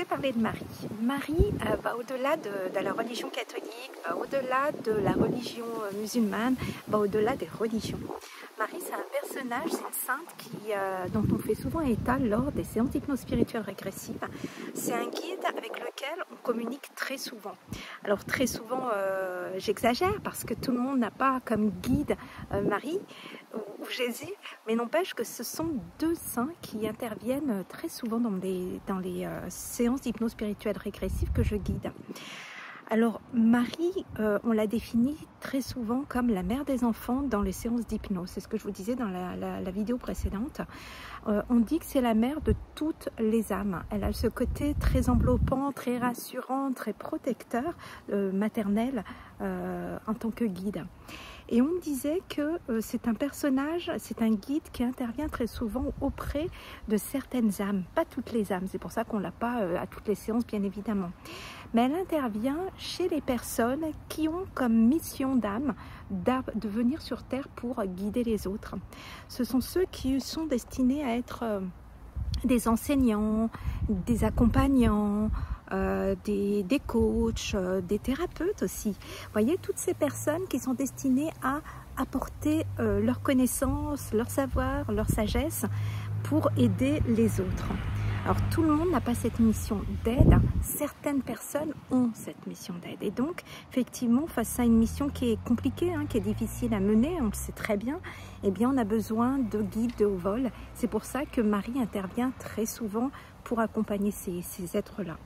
vous ai parlé de Marie. Marie va au-delà de la religion catholique, va au-delà de la religion musulmane, va au-delà des religions. Marie, c'est un personnage, c'est une sainte dont on fait souvent état lors des séances d'hypnose spirituelle régressive. C'est un guide avec lequel on communique très souvent. Alors très souvent, j'exagère parce que tout le monde n'a pas comme guide Marie ou Jésus, mais n'empêche que ce sont deux saints qui interviennent très souvent dans les séances d'hypnose spirituelle régressive que je guide. Alors Marie, on la définit très souvent comme la mère des enfants dans les séances d'hypnose. C'est ce que je vous disais dans la vidéo précédente. On dit que c'est la mère de toutes les âmes. Elle a ce côté très enveloppant, très rassurant, très protecteur, maternel en tant que guide. Et on disait que c'est un personnage, c'est un guide qui intervient très souvent auprès de certaines âmes, pas toutes les âmes, c'est pour ça qu'on ne l'a pas à toutes les séances bien évidemment. Mais elle intervient chez les personnes qui ont comme mission d'âme de venir sur Terre pour guider les autres. Ce sont ceux qui sont destinés à être des enseignants, des accompagnants, des coachs, des thérapeutes aussi. Vous voyez, toutes ces personnes qui sont destinées à apporter leur connaissance, leur savoir, leur sagesse pour aider les autres. Alors tout le monde n'a pas cette mission d'aide, certaines personnes ont cette mission d'aide. Et donc effectivement face à une mission qui est compliquée, qui est difficile à mener, on le sait très bien, eh bien on a besoin de guides de haut vol. C'est pour ça que Marie intervient très souvent pour accompagner ces êtres-là.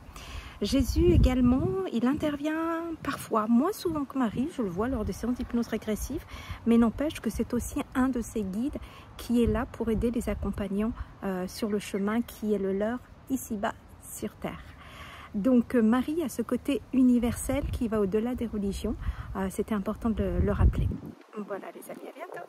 Jésus également, il intervient parfois, moins souvent que Marie, je le vois lors des séances d'hypnose régressive, mais n'empêche que c'est aussi un de ces guides qui est là pour aider les accompagnants sur le chemin qui est le leur ici-bas sur Terre. Donc Marie a ce côté universel qui va au-delà des religions, c'était important de le rappeler. Voilà les amis, à bientôt.